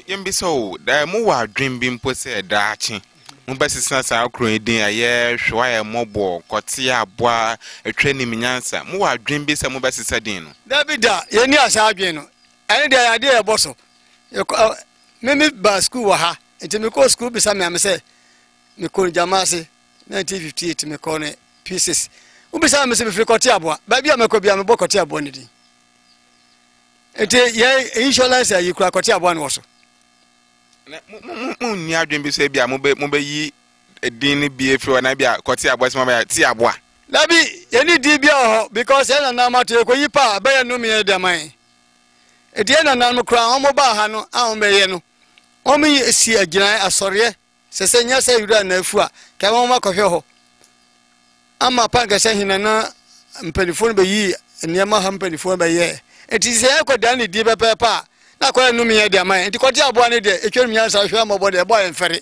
Yembiso, the more dream being possessed, Dachi. Mubassis are crying, aye, Shwaya Mobo, Cotia, Bois, a training Minyansa, more dream be some Mubassis Sadino. Davida, Yenia Sabino, and the idea of Bosso. Mimi by school waha, and me call school beside me, I say, me call Jamasi, 1958, me call it pieces. Ubisa me se Cotiabua, baby, I'm a copia of Bocotia Bonity. It is insurance, you crack Cotiabuan also. Munya dream be say, be a mobile a dini be if you and I be a Cotia Boys, Mamma Tiabua. Labi, any DBO, because I am not to Coyipa, bear no me a damai. At the end of Nano Crown, Mobahano, Aumeyeno. Omi see a giant, a sorry, Sesenia say you don't know Fua, Kamoma Coffeho. I'm a punk, I say him and Pennyphone by ye, and Yamaha Pennyphone by ye. It is a echo Danny Diba Papa. Not quite no me a damai. The Cotia Bonnet, a curious, I show my body a boy and ferry.